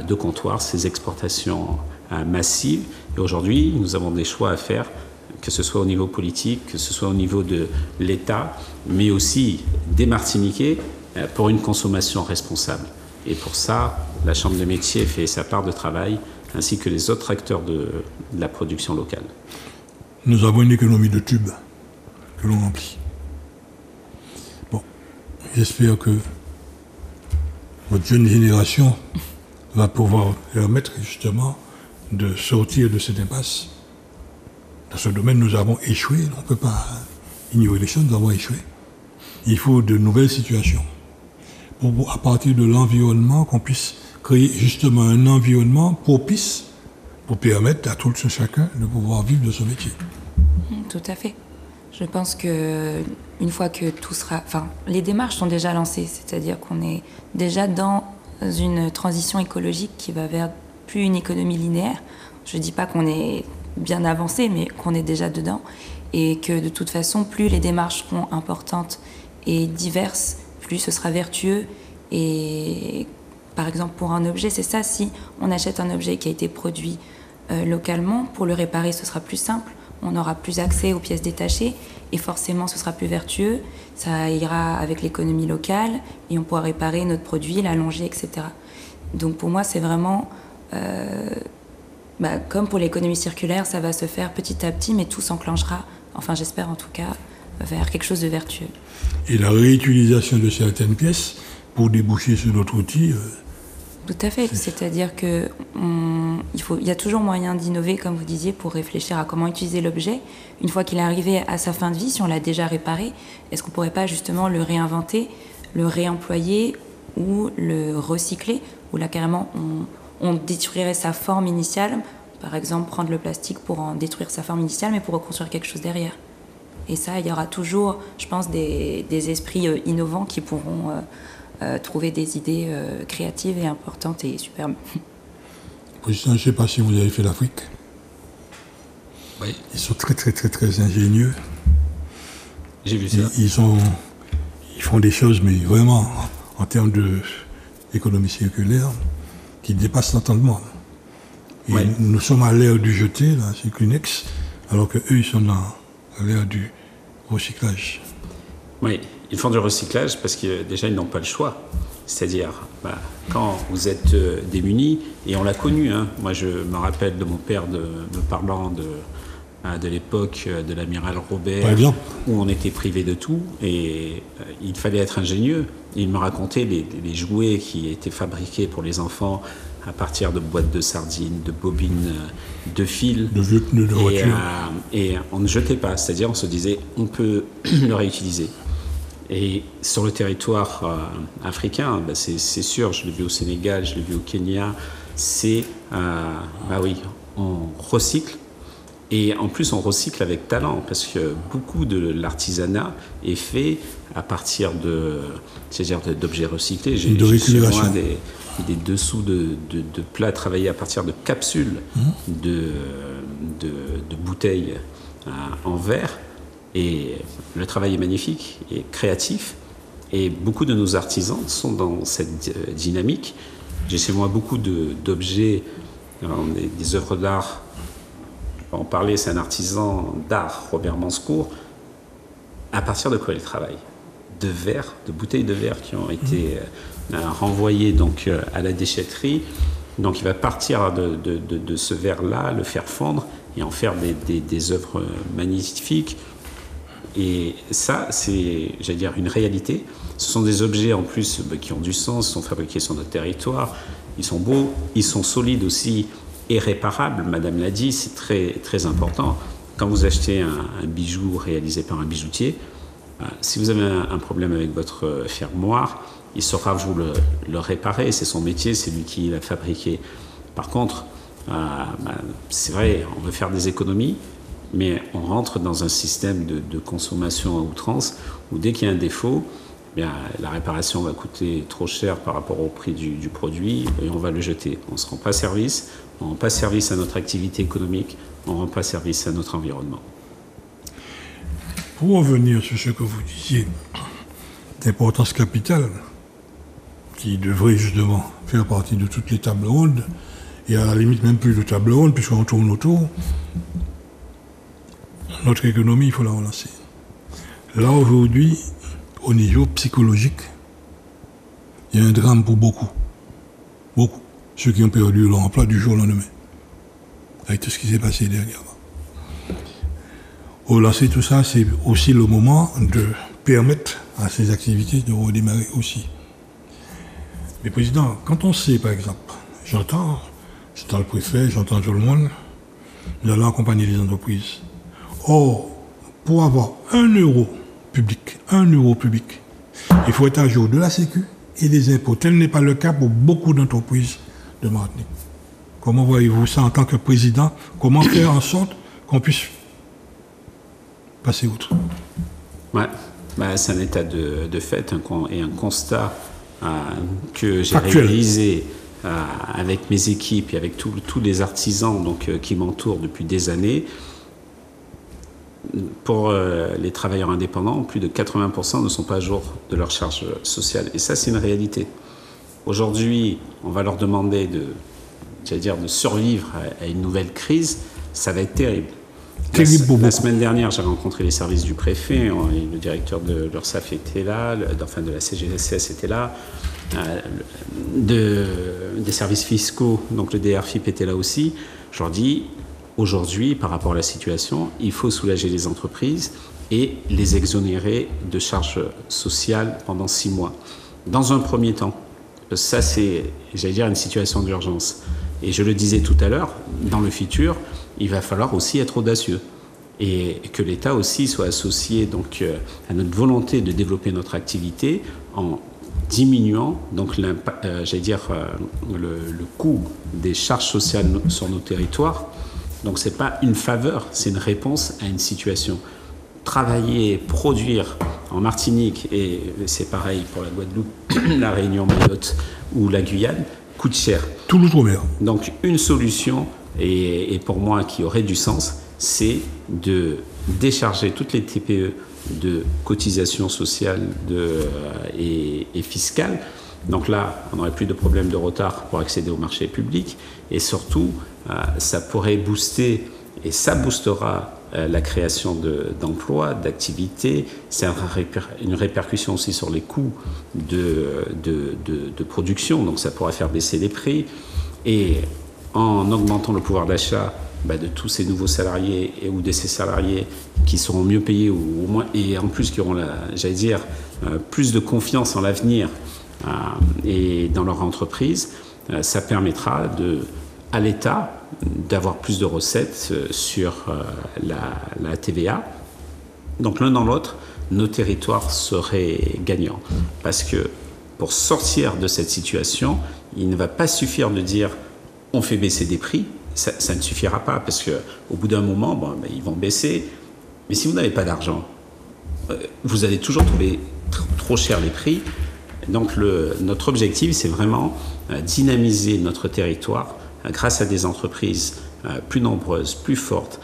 de comptoir, ces exportations massives. Et aujourd'hui, nous avons des choix à faire, que ce soit au niveau politique, que ce soit au niveau de l'État, mais aussi des Martiniquais, pour une consommation responsable. Et pour ça, la Chambre des métiers fait sa part de travail, ainsi que les autres acteurs de la production locale. Nous avons une économie de tubes que l'on remplit. Bon, j'espère que votre jeune génération va pouvoir permettre justement de sortir de cette impasse. Dans ce domaine, nous avons échoué. On ne peut pas ignorer les choses, nous avons échoué. Il faut de nouvelles situations. Pour, à partir de l'environnement, qu'on puisse créer justement un environnement propice pour permettre à tout chacun de pouvoir vivre de son métier. Tout à fait. Je pense que une fois que tout sera... les démarches sont déjà lancées, c'est-à-dire qu'on est déjà dans une transition écologique qui va vers plus une économie linéaire. Je ne dis pas qu'on est bien avancé, mais qu'on est déjà dedans. Et que de toute façon, plus les démarches seront importantes et diverses, plus ce sera vertueux. Et par exemple, pour un objet, c'est ça, si on achète un objet qui a été produit localement, pour le réparer, ce sera plus simple. On aura plus accès aux pièces détachées et forcément, ce sera plus vertueux. Ça ira avec l'économie locale et on pourra réparer notre produit, l'allonger, etc. Donc pour moi, c'est vraiment... comme pour l'économie circulaire, ça va se faire petit à petit, mais tout s'enclenchera, enfin j'espère en tout cas, vers quelque chose de vertueux. Et la réutilisation de certaines pièces pour déboucher sur d'autres outils. Tout à fait, c'est-à-dire qu'il y a toujours moyen d'innover, comme vous disiez, pour réfléchir à comment utiliser l'objet. Une fois qu'il est arrivé à sa fin de vie, si on l'a déjà réparé, est-ce qu'on ne pourrait pas justement le réinventer, le réemployer ou le recycler, ou là carrément on détruirait sa forme initiale, par exemple prendre le plastique pour en détruire sa forme initiale, mais pour reconstruire quelque chose derrière. Et ça, il y aura toujours, je pense, des esprits innovants qui pourront trouver des idées créatives et importantes et superbes. Je ne sais pas si vous avez fait l'Afrique. Oui. Ils sont très, très, très, très ingénieux. J'ai vu ça. Ils font des choses, mais vraiment, en termes d'économie circulaire, qui dépassent l'entendement. Et ouais. Nous sommes à l'ère du jeté, là, c'est Kleenex, alors qu'eux, ils sont dans l'ère du recyclage. Oui, ils font du recyclage parce que déjà, ils n'ont pas le choix. C'est-à-dire, quand vous êtes démunis, et on l'a connu, hein, moi je me rappelle de mon père me parlant de l'époque de l'amiral Par Robert, exemple. où on était privé de tout, et il fallait être ingénieux. Il me racontait les jouets qui étaient fabriqués pour les enfants à partir de boîtes de sardines, de bobines, de fils. De vieux pneus de voiture. Et on ne jetait pas, c'est-à-dire on se disait on peut le réutiliser. Et sur le territoire africain, c'est sûr, je l'ai vu au Sénégal, je l'ai vu au Kenya, oui, on recycle. Et en plus, on recycle avec talent, parce que beaucoup de l'artisanat est fait à partir d'objets recyclés. J'ai chez moi des dessous de plats travaillés à partir de capsules de bouteilles en verre. Et le travail est magnifique et créatif. Et beaucoup de nos artisans sont dans cette dynamique. J'ai chez moi beaucoup d'objets, des œuvres d'art. On va en parler, c'est un artisan d'art, Robert Manscourt. À partir de quoi il travaille? De verre, de bouteilles de verre qui ont été renvoyées donc, à la déchetterie. Donc il va partir de ce verre-là, le faire fondre et en faire des œuvres magnifiques. Et ça, c'est, j'allais dire, une réalité. Ce sont des objets en plus qui ont du sens, sont fabriqués sur notre territoire. Ils sont beaux, ils sont solides aussi et réparables. Madame l'a dit, c'est très, très important. Quand vous achetez un bijou réalisé par un bijoutier, si vous avez un problème avec votre fermoir, il saura vous le réparer. C'est son métier, c'est lui qui l'a fabriqué. Par contre, c'est vrai, on veut faire des économies, mais on rentre dans un système de consommation à outrance où dès qu'il y a un défaut, la réparation va coûter trop cher par rapport au prix du produit et on va le jeter. On ne se rend pas service, on ne rend pas service à notre activité économique, on ne rend pas service à notre environnement. Pour revenir sur ce que vous disiez, d'importance capitale, qui devrait justement faire partie de toutes les tables rondes, et à la limite même plus de tables rondes, puisqu'on tourne autour, notre économie, il faut la relancer. Là, aujourd'hui, au niveau psychologique, il y a un drame pour beaucoup. Beaucoup. Ceux qui ont perdu leur emploi du jour au lendemain. Avec tout ce qui s'est passé dernièrement. Relancer tout ça, c'est aussi le moment de permettre à ces activités de redémarrer aussi. Mais président, quand on sait, par exemple, j'entends le préfet, j'entends tout le monde, nous allons accompagner les entreprises. Or, pour avoir 1 euro public, il faut être à jour de la Sécu et des impôts. Tel n'est pas le cas pour beaucoup d'entreprises de Martinique. Comment voyez-vous ça en tant que président? Comment faire en sorte qu'on puisse passer outre? Ouais, c'est un état de fait et un constat que j'ai réalisé avec mes équipes et avec tous les artisans qui m'entourent depuis des années. Pour les travailleurs indépendants, plus de 80% ne sont pas à jour de leur charge sociale. Et ça, c'est une réalité. Aujourd'hui, on va leur demander de survivre à une nouvelle crise. Ça va être terrible. La semaine dernière, j'ai rencontré les services du préfet, le directeur de l'URSSAF était là, de la CGSS était là, des services fiscaux, donc le DRFIP était là aussi. Je leur dis, aujourd'hui, par rapport à la situation, il faut soulager les entreprises et les exonérer de charges sociales pendant 6 mois. Dans un premier temps, ça c'est, une situation d'urgence. Et je le disais tout à l'heure, dans le futur, il va falloir aussi être audacieux et que l'État aussi soit associé à notre volonté de développer notre activité en diminuant le coût des charges sociales sur nos territoires. Donc ce n'est pas une faveur, c'est une réponse à une situation. Travailler, produire en Martinique, et c'est pareil pour la Guadeloupe, la Réunion, Mayotte ou la Guyane, coûte cher. Tout l'outre-mer. Donc une solution, et pour moi qui aurait du sens, c'est de décharger toutes les TPE de cotisations sociales et fiscales. Donc là, on n'aurait plus de problème de retard pour accéder au marché public. Et surtout, ça pourrait booster, et ça boostera la création d'emplois, d'activités. C'est une répercussion aussi sur les coûts de production. Donc ça pourra faire baisser les prix. Et en augmentant le pouvoir d'achat de tous ces nouveaux salariés ou de ces salariés qui seront mieux payés ou au moins, et en plus qui auront, plus de confiance en l'avenir et dans leur entreprise, ça permettra à l'État d'avoir plus de recettes sur la TVA. Donc l'un dans l'autre, nos territoires seraient gagnants. Parce que pour sortir de cette situation, il ne va pas suffire de dire on fait baisser des prix. Ça ne suffira pas parce qu'au bout d'un moment, ils vont baisser. Mais si vous n'avez pas d'argent, vous allez toujours trouver trop cher les prix. Donc notre objectif, c'est vraiment dynamiser notre territoire grâce à des entreprises plus nombreuses, plus fortes,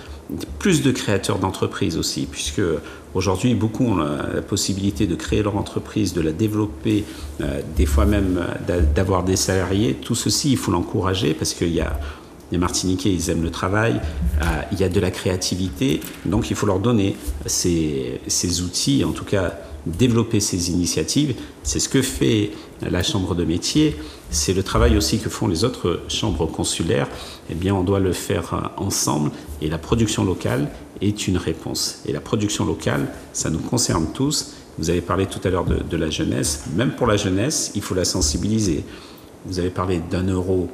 plus de créateurs d'entreprises aussi, puisque aujourd'hui, beaucoup ont la possibilité de créer leur entreprise, de la développer, des fois même d'avoir des salariés. Tout ceci, il faut l'encourager parce qu'il y a les Martiniquais, ils aiment le travail, il y a de la créativité, donc il faut leur donner ces outils, en tout cas développer ces initiatives. C'est ce que fait la Chambre de métier, c'est le travail aussi que font les autres chambres consulaires. Eh bien, on doit le faire ensemble et la production locale est une réponse. Et la production locale, ça nous concerne tous. Vous avez parlé tout à l'heure de la jeunesse. Même pour la jeunesse, il faut la sensibiliser. Vous avez parlé d'1 €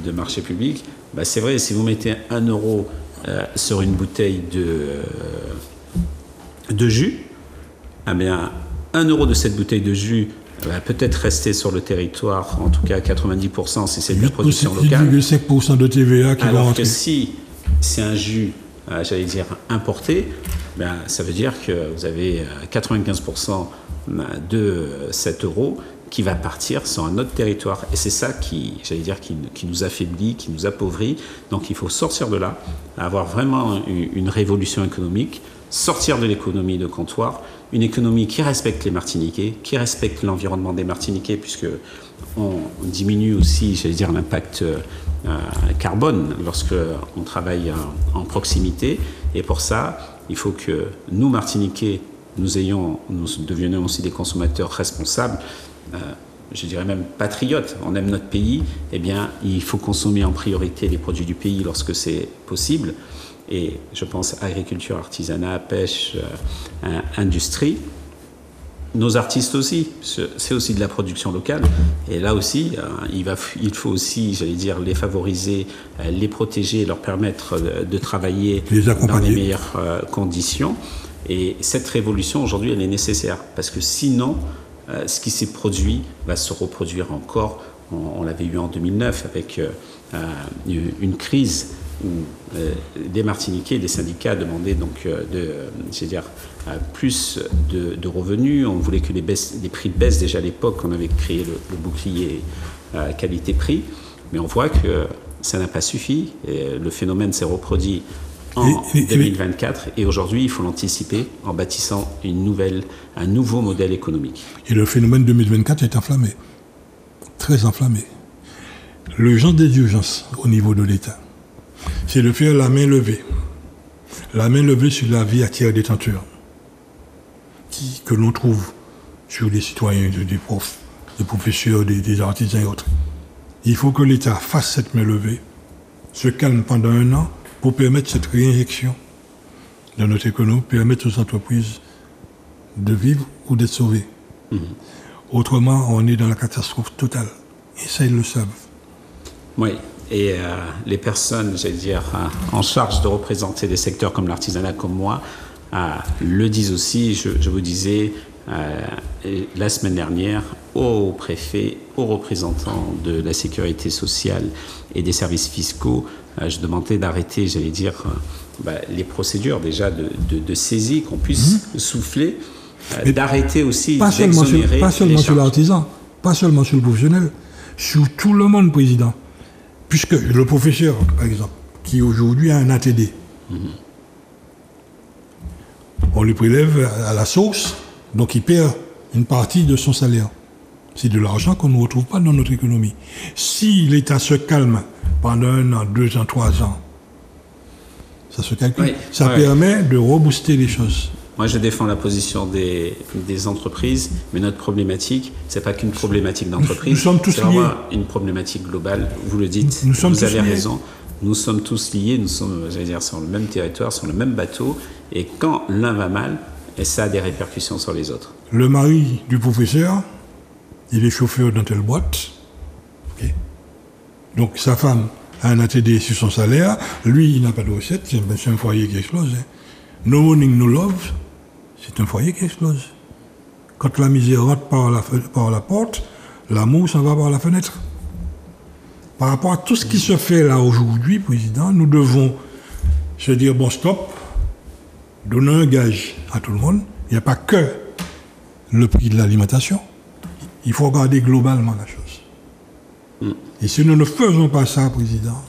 de marché public. C'est vrai, si vous mettez 1 € sur une bouteille de jus, eh bien, 1 € de cette bouteille de jus va peut-être rester sur le territoire, en tout cas 90% si c'est de la production locale. 8,5% de TVA qui va rentrer. Alors que si c'est un jus, j'allais dire, importé, ça veut dire que vous avez 95% de cet euro qui va partir sur un autre territoire. Et c'est ça qui nous affaiblit, qui nous appauvrit. Donc il faut sortir de là, avoir vraiment une révolution économique, sortir de l'économie de comptoir, une économie qui respecte les Martiniquais, qui respecte l'environnement des Martiniquais, puisque on diminue aussi, l'impact carbone lorsque on travaille en proximité. Et pour ça, il faut que nous, Martiniquais, nous devenions aussi des consommateurs responsables, je dirais même patriotes. On aime notre pays, eh bien, il faut consommer en priorité les produits du pays lorsque c'est possible. Et je pense agriculture, artisanat, pêche, industrie. Nos artistes aussi, c'est aussi de la production locale. Et là aussi, il faut aussi, les favoriser, les protéger, leur permettre de travailler dans les meilleures conditions. Et cette révolution, aujourd'hui, elle est nécessaire. Parce que sinon, ce qui s'est produit va se reproduire encore. On l'avait eu en 2009 avec une crise où des Martiniquais, des syndicats demandaient donc plus de revenus. On voulait que les prix baissent. Déjà à l'époque, on avait créé le bouclier qualité-prix, mais on voit que ça n'a pas suffi. Et le phénomène s'est reproduit en 2024 et aujourd'hui, il faut l'anticiper en bâtissant un nouveau modèle économique. Et le phénomène 2024 est enflammé, très enflammé. L'urgence des urgences au niveau de l'État, c'est de faire la main levée sur la vie à tiers détenteur, que l'on trouve sur les citoyens, des profs, des professeurs, des artisans et autres. Il faut que l'État fasse cette main levée, se calme pendant 1 an pour permettre cette réinjection dans notre économie, permettre aux entreprises de vivre ou d'être sauvées. Autrement, on est dans la catastrophe totale. Et ça, ils le savent. Oui. Et les personnes, en charge de représenter des secteurs comme l'artisanat, comme moi, le disent aussi. Je vous disais la semaine dernière aux préfets, aux représentants de la sécurité sociale et des services fiscaux, je demandais d'arrêter, les procédures déjà de saisie, qu'on puisse souffler, d'arrêter aussi d'exonérer. Pas seulement sur l'artisan, pas seulement sur le professionnel, sur tout le monde, président. Puisque le professeur, par exemple, qui aujourd'hui a un ATD, on lui prélève à la source, donc il perd une partie de son salaire. C'est de l'argent qu'on ne retrouve pas dans notre économie. Si l'État se calme pendant 1 an, 2 ans, 3 ans, ça se calcule. Oui, ça permet de rebooster les choses. Moi, je défends la position des entreprises, mais notre problématique, c'est pas qu'une problématique d'entreprise. Nous sommes tous liés. C'est vraiment une problématique globale. Vous le dites, vous avez raison. Nous sommes tous liés, nous sommes, j'allais dire, sur le même territoire, sur le même bateau, et quand l'un va mal, et ça a des répercussions sur les autres. Le mari du professeur, il est chauffeur dans telle boîte. Okay. Donc sa femme a un ATD sur son salaire. Lui, il n'a pas de recette. C'est un foyer qui explose. Hein. No money, no love. C'est un foyer qui explose. Quand la misère rentre par la porte, l'amour s'en va par la fenêtre. Par rapport à tout ce qui se fait là aujourd'hui, Président, nous devons se dire, bon, stop, donner un gage à tout le monde. Il n'y a pas que le prix de l'alimentation. Il faut regarder globalement la chose. Et si nous ne faisons pas ça, Président,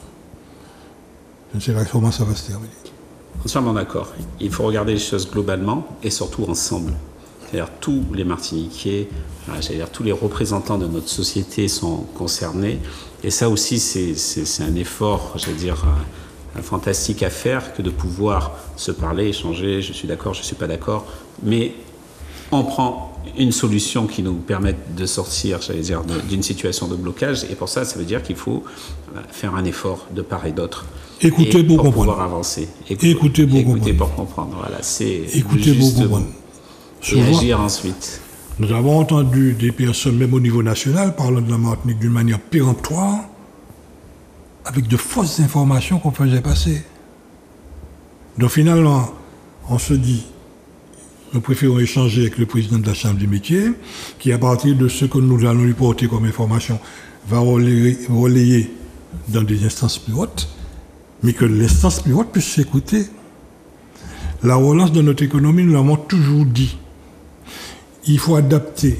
je ne sais pas comment ça va se terminer. Entièrement d'accord. Il faut regarder les choses globalement et surtout ensemble. C'est-à-dire tous les Martiniquais, tous les représentants de notre société sont concernés. Et ça aussi, c'est un effort, fantastique à faire que de pouvoir se parler, échanger, je suis d'accord, je ne suis pas d'accord. Mais on prend une solution qui nous permette de sortir, d'une situation de blocage. Et pour ça, ça veut dire qu'il faut faire un effort de part et d'autre. Écoutez pour comprendre. Pouvoir avancer. Écoutez pour comprendre. Voilà, c'est écoutez pour comprendre. Et agir ensuite. Nous avons entendu des personnes, même au niveau national, parlant de la Martinique d'une manière péremptoire, avec de fausses informations qu'on faisait passer. Donc finalement, on se dit, nous préférons échanger avec le président de la Chambre des métiers, qui à partir de ce que nous allons lui porter comme information, va relayer dans des instances plus hautes, mais que l'instance plus haute puisse s'écouter. La relance de notre économie, nous l'avons toujours dit. Il faut adapter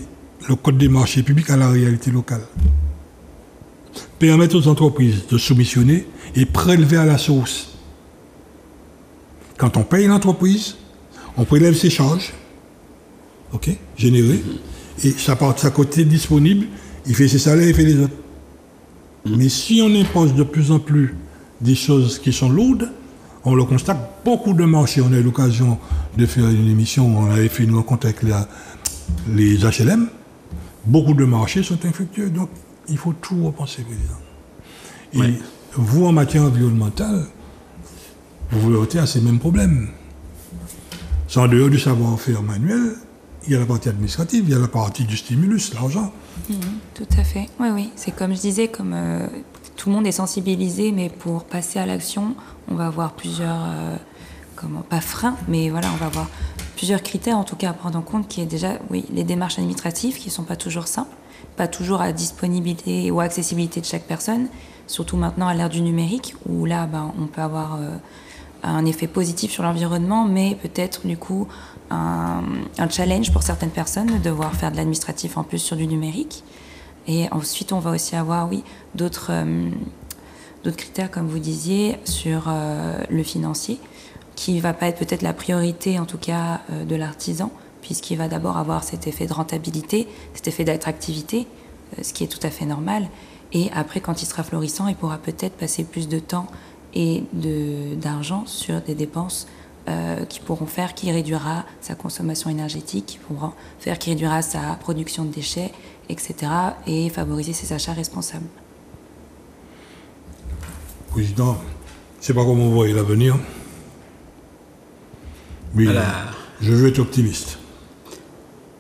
le code des marchés publics à la réalité locale. Permettre aux entreprises de soumissionner et prélever à la source. Quand on paye l'entreprise, on prélève ses charges, générées, et sa côté disponible, il fait ses salaires, il fait les autres. Mais si on impose de plus en plus des choses qui sont lourdes, on le constate, beaucoup de marchés, on a eu l'occasion de faire une émission, on avait fait une rencontre avec les HLM, beaucoup de marchés sont infructueux, donc il faut tout repenser, Président. Et vous, en matière environnementale, vous vous heurtez à ces mêmes problèmes. C'est en dehors du savoir-faire manuel, il y a la partie administrative, il y a la partie du stimulus, l'argent. Tout à fait. Oui. C'est comme je disais, tout le monde est sensibilisé, mais pour passer à l'action, on va avoir plusieurs, pas freins, mais voilà, on va avoir plusieurs critères en tout cas à prendre en compte, qui est déjà, les démarches administratives qui ne sont pas toujours simples, pas toujours à disponibilité ou à accessibilité de chaque personne, surtout maintenant à l'ère du numérique, où là, on peut avoir un effet positif sur l'environnement, mais peut-être du coup un challenge pour certaines personnes de devoir faire de l'administratif en plus sur du numérique. Et ensuite, on va aussi avoir, d'autres critères, comme vous disiez, sur le financier, qui ne va pas être peut-être la priorité, en tout cas, de l'artisan, puisqu'il va d'abord avoir cet effet de rentabilité, cet effet d'attractivité, ce qui est tout à fait normal. Et après, quand il sera florissant, il pourra peut-être passer plus de temps et d'argent sur des dépenses qui pourront faire qu'il réduira sa consommation énergétique, qui pourront faire qu'il réduira sa production de déchets, etc. et favoriser ses achats responsables. Président, je ne sais pas comment vous voyez l'avenir, mais je veux être optimiste.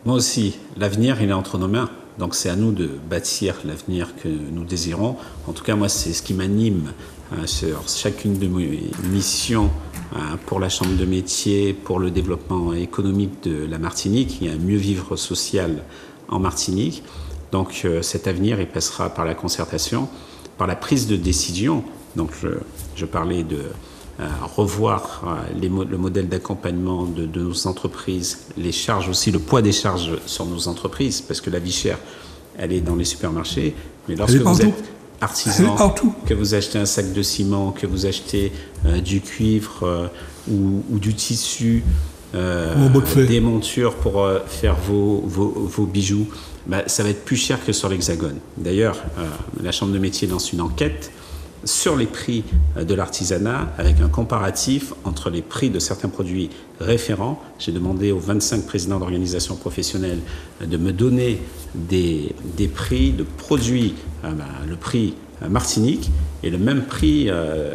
Moi aussi, l'avenir, il est entre nos mains. Donc c'est à nous de bâtir l'avenir que nous désirons. En tout cas, moi, c'est ce qui m'anime sur chacune de mes missions pour la Chambre de métier, pour le développement économique de la Martinique. Il y a un mieux vivre social en Martinique. Donc cet avenir, il passera par la concertation, par la prise de décision. Donc je parlais de revoir le modèle d'accompagnement de nos entreprises, les charges aussi, le poids des charges sur nos entreprises, parce que la vie chère, elle est dans les supermarchés, mais lorsque vous êtes artisan, que vous achetez un sac de ciment, que vous achetez du cuivre ou du tissu, des montures pour faire vos bijoux, ça va être plus cher que sur l'Hexagone. D'ailleurs, la Chambre de métier lance une enquête sur les prix de l'artisanat avec un comparatif entre les prix de certains produits référents. J'ai demandé aux 25 présidents d'organisations professionnelles de me donner des prix de produits, le prix Martinique, Et le même prix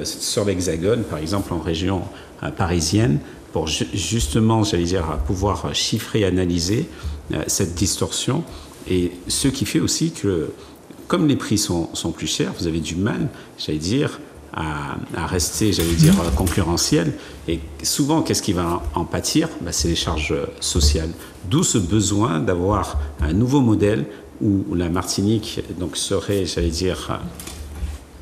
sur l'Hexagone, par exemple en région parisienne, pour justement, j'allais dire, pouvoir chiffrer, analyser cette distorsion. Et ce qui fait aussi que, comme les prix sont plus chers, vous avez du mal, j'allais dire, à rester, j'allais dire, concurrentiel. Et souvent, qu'est-ce qui va en pâtir? C'est les charges sociales. D'où ce besoin d'avoir un nouveau modèle où la Martinique donc, serait, j'allais dire,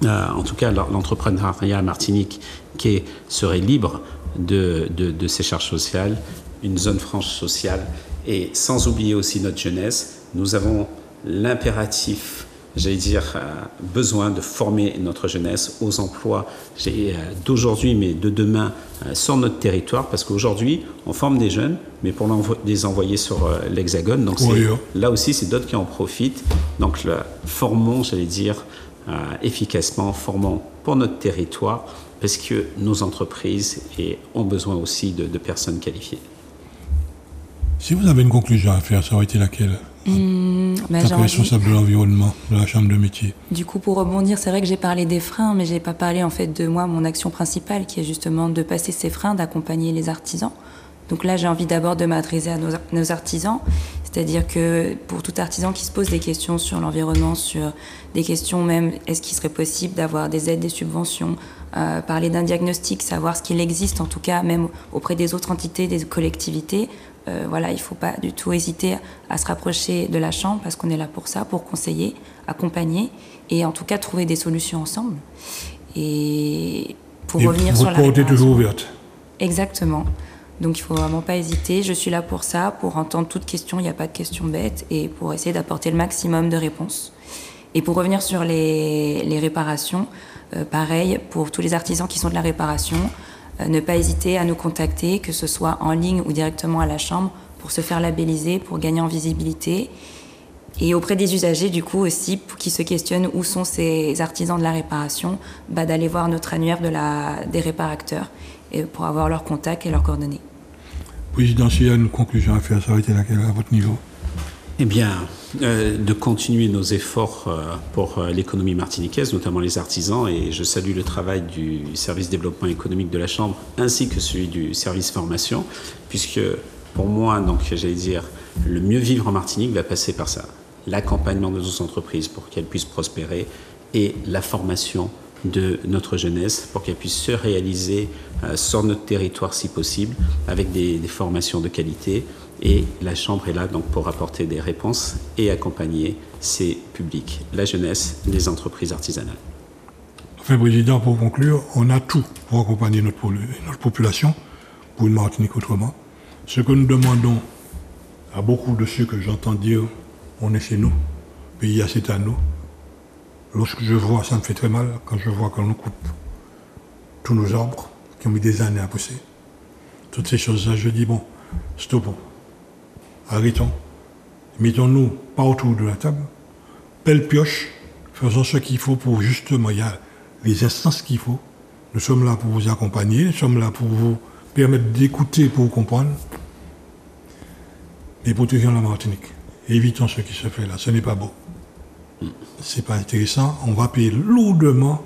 en tout cas l'entrepreneuriat martinique qui serait libre de ces charges sociales, une zone franche sociale. Et sans oublier aussi notre jeunesse, nous avons l'impératif, j'allais dire, besoin de former notre jeunesse aux emplois d'aujourd'hui, mais de demain sur notre territoire, parce qu'aujourd'hui, on forme des jeunes, mais pour les envoyer sur l'Hexagone. Donc là aussi, c'est d'autres qui en profitent. Donc formons, j'allais dire, efficacement, formons pour notre territoire, parce que nos entreprises ont besoin aussi de personnes qualifiées. Si vous avez une conclusion à faire, ça aurait été laquelle? Responsable de l'environnement de la Chambre de métier. Du coup, pour rebondir, c'est vrai que j'ai parlé des freins, mais j'ai pas parlé en fait de moi, mon action principale, qui est justement de passer ces freins, d'accompagner les artisans. Donc là, j'ai envie d'abord de m'adresser à nos artisans, c'est-à-dire que pour tout artisan qui se pose des questions sur l'environnement, sur des questions même, est-ce qu'il serait possible d'avoir des aides, des subventions, parler d'un diagnostic, savoir ce qu'il existe, en tout cas même auprès des autres entités, des collectivités. Voilà, il ne faut pas du tout hésiter à se rapprocher de la Chambre parce qu'on est là pour ça, pour conseiller, accompagner et en tout cas trouver des solutions ensemble. Et pour revenir sur la votre porte est toujours ouverte. Exactement. Donc il ne faut vraiment pas hésiter. Je suis là pour ça, pour entendre toutes questions, il n'y a pas de questions bêtes et pour essayer d'apporter le maximum de réponses. Et pour revenir sur les réparations, pareil, pour tous les artisans qui sont de la réparation, ne pas hésiter à nous contacter, que ce soit en ligne ou directement à la Chambre, pour se faire labelliser, pour gagner en visibilité. Et auprès des usagers, du coup, aussi, pour qui se questionnent où sont ces artisans de la réparation, d'aller voir notre annuaire des réparateurs et pour avoir leurs contacts et leurs coordonnées. Président, s'il y a une conclusion à faire, ça aurait été laquelle à votre niveau? Eh bien, de continuer nos efforts pour l'économie martiniquaise, notamment les artisans, et je salue le travail du service développement économique de la Chambre ainsi que celui du service formation, puisque pour moi, donc, j'allais dire, le mieux vivre en Martinique va passer par ça, l'accompagnement de nos entreprises pour qu'elles puissent prospérer et la formation de notre jeunesse pour qu'elle puisse se réaliser sur notre territoire si possible avec des formations de qualité. Et la Chambre est là donc pour apporter des réponses et accompagner ces publics, la jeunesse, les entreprises artisanales. Enfin, Président, pour conclure, on a tout pour accompagner notre population pour une Martinique autrement. Ce que nous demandons à beaucoup de ceux que j'entends dire, on est chez nous, le pays c'est à nous. Lorsque je vois, ça me fait très mal, quand je vois qu'on nous coupe tous nos arbres qui ont mis des années à pousser. Toutes ces choses-là, je dis, bon, stoppons. Arrêtons, mettons-nous pas autour de la table, pelle pioche, faisons ce qu'il faut pour justement, il y a les instances qu'il faut. Nous sommes là pour vous accompagner, nous sommes là pour vous permettre d'écouter, pour comprendre. Mais protégeons la Martinique. Évitons ce qui se fait là, ce n'est pas beau. C'est pas intéressant, on va payer lourdement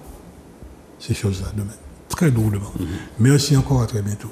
ces choses-là demain, très lourdement. Merci encore, à très bientôt.